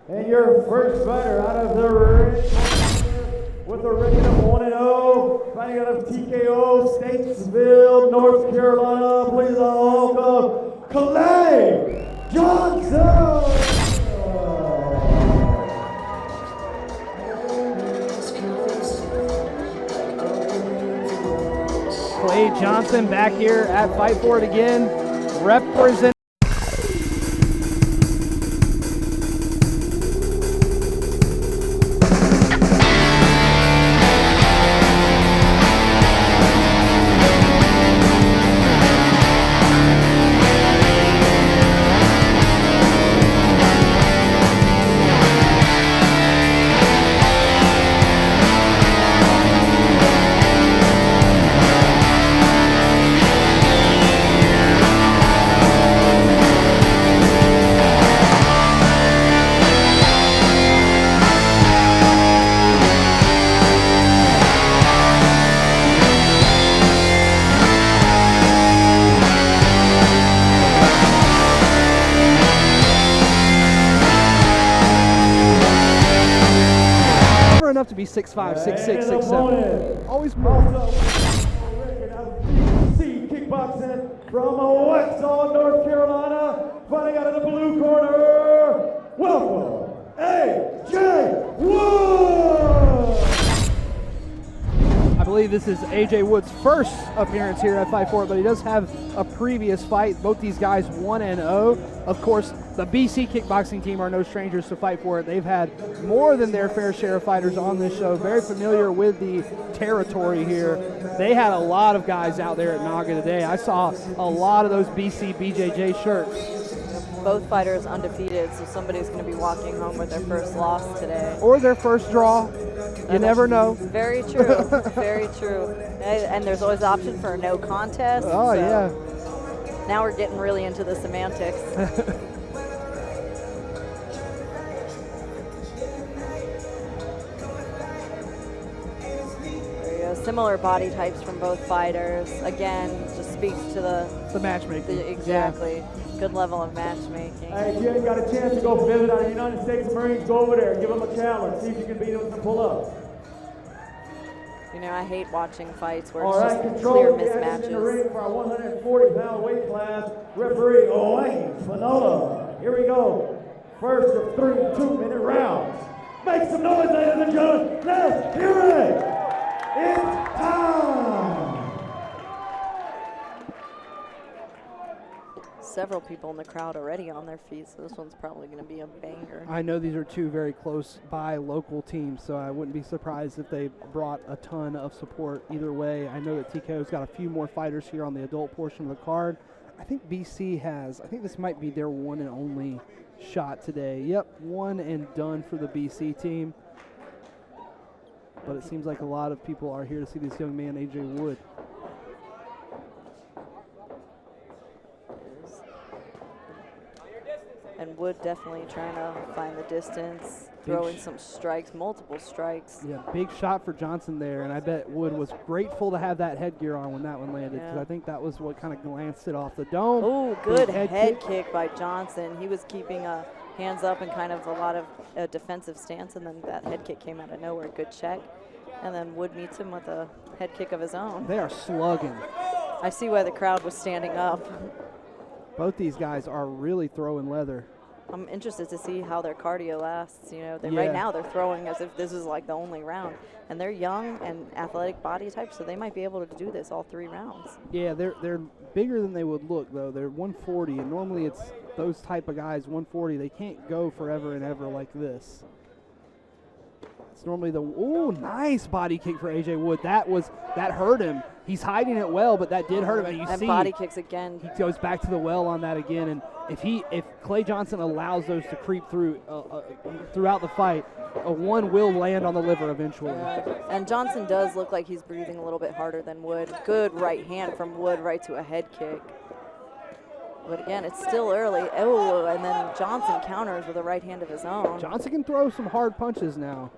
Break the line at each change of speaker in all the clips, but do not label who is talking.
And your first fighter out of the ring with a record of 1-0, fighting out of TKO, Statesville, North Carolina. Please all welcome Clay Johnson.
Clay Johnson back here at Fight For It again, representing. Enough to be 6'5", 6'6", 6'7". Always more.
XVII kickboxing from Waxhaw, North Carolina, fighting out of the blue corner. Welcome, AJ Wood.
I believe this is AJ Wood's first appearance here at Fight For It, but he does have a previous fight. Both these guys 1-0. Of course, the BC kickboxing team are no strangers to Fight For It. They've had more than their fair share of fighters on this show. Very familiar with the territory here. They had a lot of guys out there at Naga today. I saw a lot of those BC BJJ shirts.
Both fighters undefeated, so somebody's going to be walking home with their first loss today.
Or their first draw. You never know.
Very true. Very true. And there's always the option for a no contest.
Oh,
so
yeah.
Now we're getting really into the semantics. There you go. Similar body types from both fighters. Again, just speaks to the
matchmaking.
Exactly. Yeah. Good level of matchmaking.
Hey, if you ain't got a chance to go visit our United States Marines, go over there, give them a challenge, see if you can beat them with some pull-ups.
You know, I hate watching fights where
All
it's
right,
just clear
control the action in the
mismatches.
ring for our 140-pound weight class, referee Wayne Fanola. Here we go. First of 3 2-minute rounds. Make some noise, ladies and gentlemen. Let's hear it. It's time.
Several people in the crowd already on their feet, so this one's probably going to be a banger.
I know these are two very close by local teams, so I wouldn't be surprised if they brought a ton of support either way. I know that TKO's got a few more fighters here on the adult portion of the card. I think BC has, I think this might be their one and only shot today. Yep, one and done for the BC team. But it seems like a lot of people are here to see this young man, AJ Wood.
And Wood definitely trying to find the distance, throwing some strikes, multiple strikes.
Yeah, big shot for Johnson there, and I bet Wood was grateful to have that headgear on when that one landed, because I think that was what kind of glanced it off the dome.
Oh, good head kick by Johnson. He was keeping hands up and kind of a lot of a defensive stance, and then that head kick came out of nowhere. Good check. And then Wood meets him with a head kick of his own.
They are slugging.
I see why the crowd was standing up.
Both these guys are really throwing leather.
I'm interested to see how their cardio lasts. You know, right now they're throwing as if this is like the only round. And they're young and athletic body types, so they might be able to do this all 3 rounds.
Yeah, they're bigger than they would look, though. They're 140, and normally it's those type of guys, 140, they can't go forever and ever like this. It's normally the, oh, nice body kick for AJ Wood. That hurt him. He's hiding it well, but that did hurt him. And you see
body kicks again.
He goes back to the well on that again. And if Clay Johnson allows those to creep through throughout the fight, a one will land on the liver eventually.
And Johnson does look like he's breathing a little bit harder than Wood. Good right hand from Wood right to a head kick. But again, it's still early. Oh, and then Johnson counters with a right hand of his own.
Johnson can throw some hard punches now.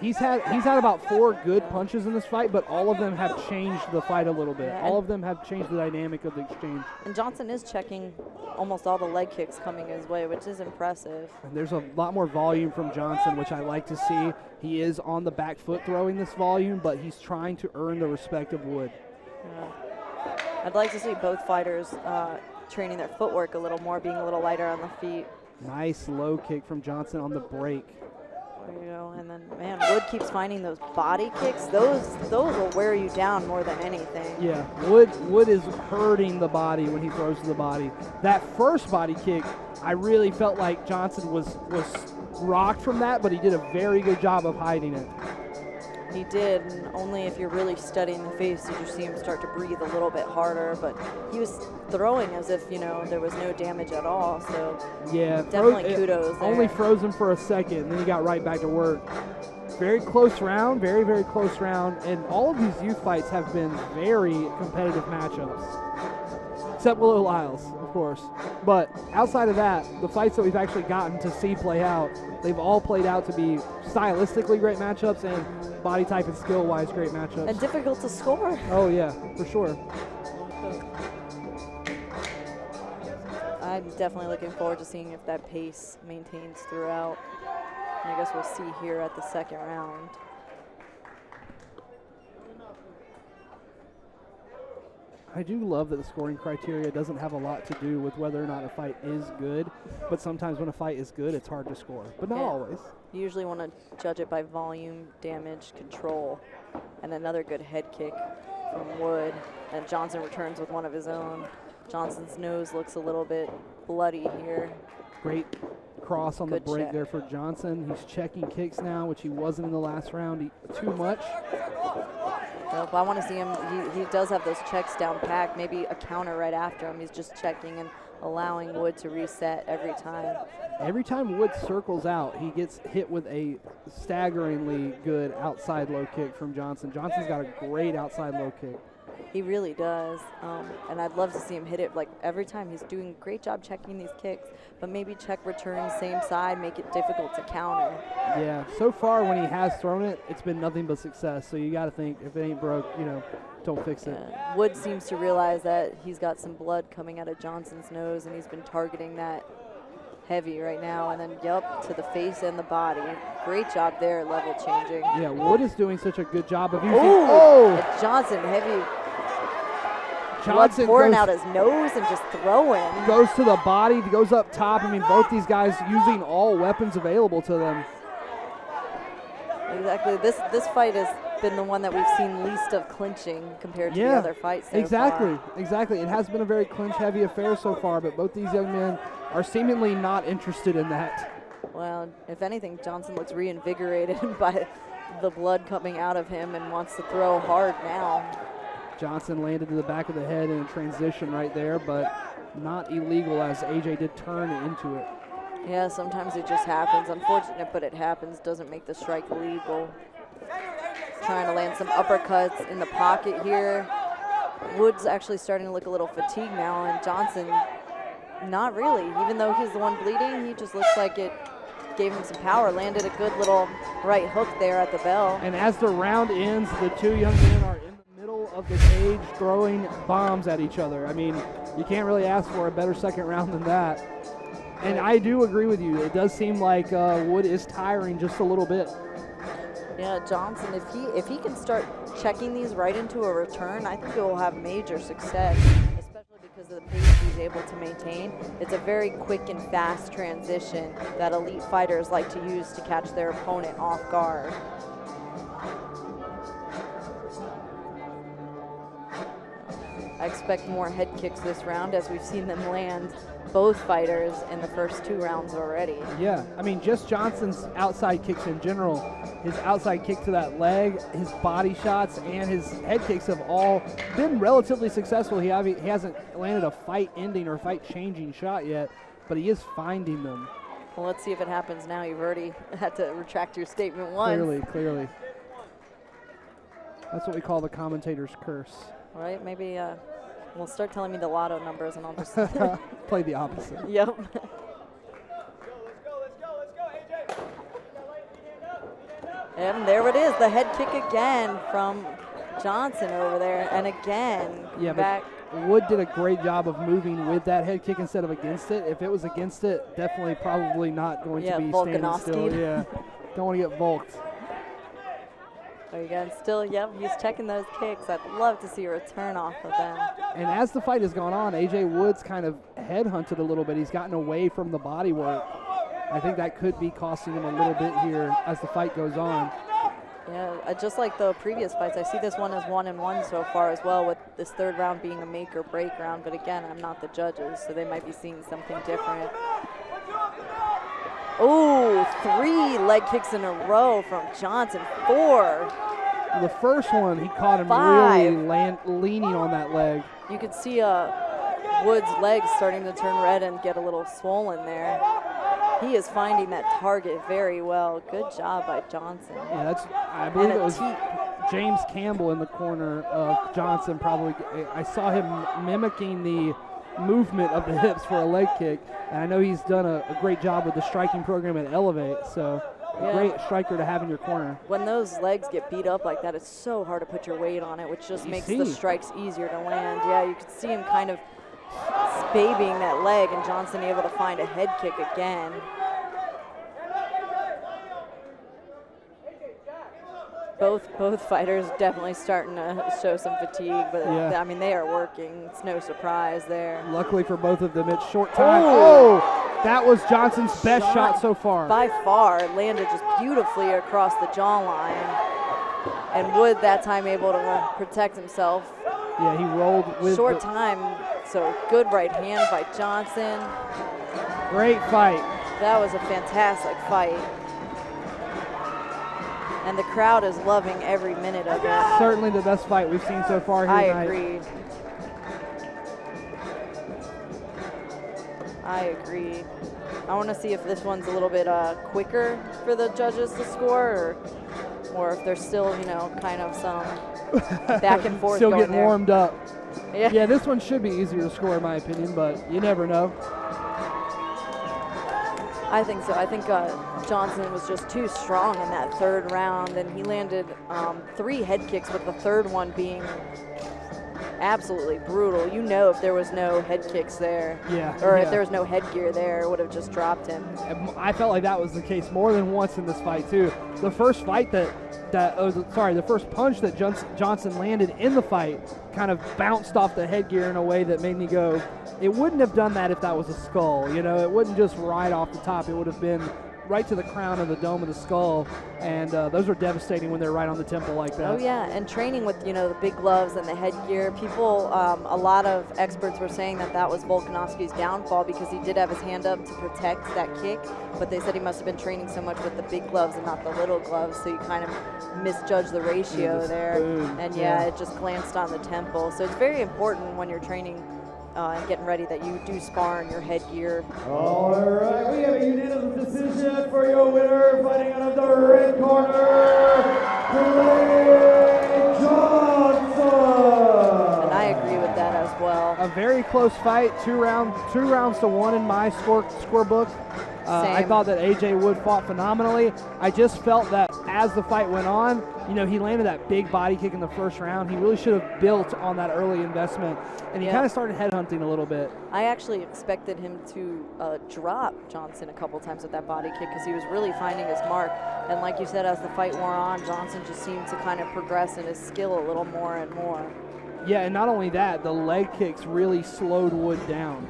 He's had about 4 good punches in this fight, but all of them have changed the fight a little bit.
Yeah,
all of them have changed the dynamic of the exchange.
And Johnson is checking almost all the leg kicks coming his way, which is impressive.
And there's a lot more volume from Johnson, which I like to see. He is on the back foot throwing this volume, but he's trying to earn the respect of Wood.
Yeah. I'd like to see both fighters training their footwork a little more, being a little lighter on the feet.
Nice low kick from Johnson on the break.
There you go. And then, man, Wood keeps finding those body kicks. Those will wear you down more than anything.
Yeah, Wood is hurting the body when he throws to the body. That first body kick, I really felt like Johnson was rocked from that, but he did a very good job of hiding it.
He did, and only if you're really studying the face did you see him start to breathe a little bit harder, but he was throwing as if, there was no damage at all, so
yeah,
definitely kudos there.
Only froze him for a second, and then he got right back to work. Very close round, very, very close round, and all of these youth fights have been very competitive matchups, except Willow Lyles, of course. But outside of that, the fights that we've actually gotten to see play out, they've all played out to be stylistically great matchups and body type and skill-wise great matchups.
And difficult to score.
Oh, yeah, for sure.
I'm definitely looking forward to seeing if that pace maintains throughout. And I guess we'll see here at the second round.
I do love that the scoring criteria doesn't have a lot to do with whether or not a fight is good, but sometimes when a fight is good, it's hard to score, but not always.
You usually want to judge it by volume, damage, control, and another good head kick from Wood. And Johnson returns with one of his own. Johnson's nose looks a little bit bloody here.
Great cross on
Good
the break
check
there for Johnson. He's checking kicks now, which he wasn't in the last round too much.
Nope, I want to see him. He does have those checks down packed. Maybe a counter right after him. He's just checking and allowing Wood to reset every time.
Every time Wood circles out, he gets hit with a staggeringly good outside low kick from Johnson. Johnson's got a great outside low kick.
He really does, and I'd love to see him hit it like every time. He's doing a great job checking these kicks, but maybe check return same side, make it difficult to counter.
Yeah, so far when he has thrown it, it's been nothing but success. So you got to think, if it ain't broke, don't fix it.
Wood seems to realize that he's got some blood coming out of Johnson's nose, and he's been targeting that heavy right now, and then to the face and the body. Great job there, level changing.
Yeah, Wood is doing such a good job of using.
And Johnson heavy.
Johnson
blood pouring out his nose and just throwing.
Goes to the body, goes up top. I mean, both these guys using all weapons available to them.
Exactly. This fight has been the one that we've seen least of clinching compared to the other fights so
exactly.
far.
Exactly. It has been a very clinch-heavy affair so far, but both these young men are seemingly not interested in that.
Well, if anything, Johnson looks reinvigorated by the blood coming out of him and wants to throw hard now.
Johnson landed to the back of the head in a transition right there, but not illegal as AJ did turn into it.
Yeah, sometimes it just happens. Unfortunate, but it happens. Doesn't make the strike illegal. Trying to land some uppercuts in the pocket here. Wood's actually starting to look a little fatigued now, and Johnson, not really. Even though he's the one bleeding, he just looks like it gave him some power. Landed a good little right hook there at the bell.
And as the round ends, the two young men are in the middle of the cage throwing bombs at each other. I mean, you can't really ask for a better second round than that. And I do agree with you. It does seem like Wood is tiring just a little bit.
Yeah, Johnson, if he can start checking these right into a return, I think it will have major success, especially because of the pace he's able to maintain. It's a very quick and fast transition that elite fighters like to use to catch their opponent off guard. I expect more head kicks this round, as we've seen them land both fighters in the first 2 rounds already.
Yeah, I mean, just Johnson's outside kicks in general, his outside kick to that leg, his body shots, and his head kicks have all been relatively successful. He hasn't landed a fight-ending or fight-changing shot yet, but he is finding them.
Well, let's see if it happens now. You've already had to retract your statement once.
Clearly. That's what we call the commentator's curse.
All right, maybe we'll start telling me the lotto numbers and I'll just
play the opposite.
Yep. And there it is, the head kick again from Johnson over there. And again,
Yeah,
back.
but Wood did a great job of moving with that head kick instead of against it. If it was against it, definitely probably not going to be standing still. Yeah, don't want to get volked.
Again, still, yep, he's checking those kicks. I'd love to see a return off of them.
And as the fight has gone on, A.J. Woods kind of headhunted a little bit. He's gotten away from the body work. I think that could be costing him a little bit here as the fight goes on.
Yeah, just like the previous fights, I see this one as 1-1 so far as well, with this third round being a make or break round. But again, I'm not the judges, so they might be seeing something different. Oh, 3 leg kicks in a row from Johnson. 4.
The first one, he caught him
5.
really leaning on that leg.
You could see Wood's legs starting to turn red and get a little swollen there. He is finding that target very well. Good job by Johnson.
Yeah, I believe it was James Campbell in the corner of Johnson. Probably, I saw him mimicking the movement of the hips for a leg kick, and I know he's done a great job with the striking program at Elevate, so a great striker to have in your corner.
When those legs get beat up like that, it's so hard to put your weight on it, which just makes the strikes easier to land. Yeah, you could see him kind of spabing that leg, and Johnson able to find a head kick again. Both fighters definitely starting to show some fatigue, but I mean, they are working. It's no surprise there.
Luckily for both of them, it's short time. Oh, that was Johnson's best shot so far.
By far, landed just beautifully across the jawline. And Wood that time able to protect himself.
Yeah, he rolled with
short time, so good right hand by Johnson.
Great fight.
That was a fantastic fight. And the crowd is loving every minute of it.
Certainly the best fight we've seen so far here tonight.
I agree. I want to see if this one's a little bit quicker for the judges to score, or if there's still, kind of some back and forth
still
going
getting warmed up.
Yeah,
this one should be easier to score in my opinion, but you never know.
I think so. I think Johnson was just too strong in that third round, and he landed 3 head kicks, with the third one being absolutely brutal. If there was no head kicks there, if there was no headgear there, it would have just dropped him.
I felt like that was the case more than once in this fight too. The first fight the first punch that Johnson landed in the fight kind of bounced off the headgear in a way that made me go, it wouldn't have done that if that was a skull. It wouldn't just right off the top. It would have been right to the crown of the dome of the skull, and those are devastating when they're right on the temple like that.
Oh yeah, and training with the big gloves and the headgear, people, a lot of experts were saying that was Volkanovski's downfall, because he did have his hand up to protect that kick, but they said he must have been training so much with the big gloves and not the little gloves, so you kind of misjudged the ratio there, and it just glanced on the temple. So it's very important when you're training and getting ready that you do spar in your headgear.
All right, we have a unanimous decision for your winner, fighting out of the red corner, Clay Johnson.
And I agree with that as well.
A very close fight, two rounds to 1 in my scorebook. I thought that A.J. Wood fought phenomenally. I just felt that as the fight went on, he landed that big body kick in the first round. He really should have built on that early investment, and he kind of started headhunting a little bit.
I actually expected him to drop Johnson a couple times with that body kick, because he was really finding his mark. And like you said, as the fight wore on, Johnson just seemed to kind of progress in his skill a little more and more.
Yeah, and not only that, the leg kicks really slowed Wood down.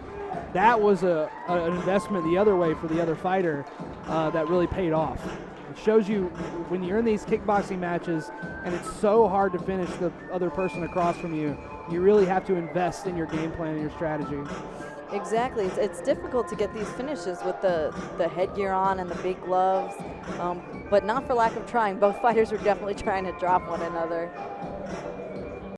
That was an investment the other way for the other fighter that really paid off. It shows you when you're in these kickboxing matches and it's so hard to finish the other person across from you, you really have to invest in your game plan and your strategy.
Exactly. It's difficult to get these finishes with the headgear on and the big gloves, but not for lack of trying. Both fighters were definitely trying to drop one another.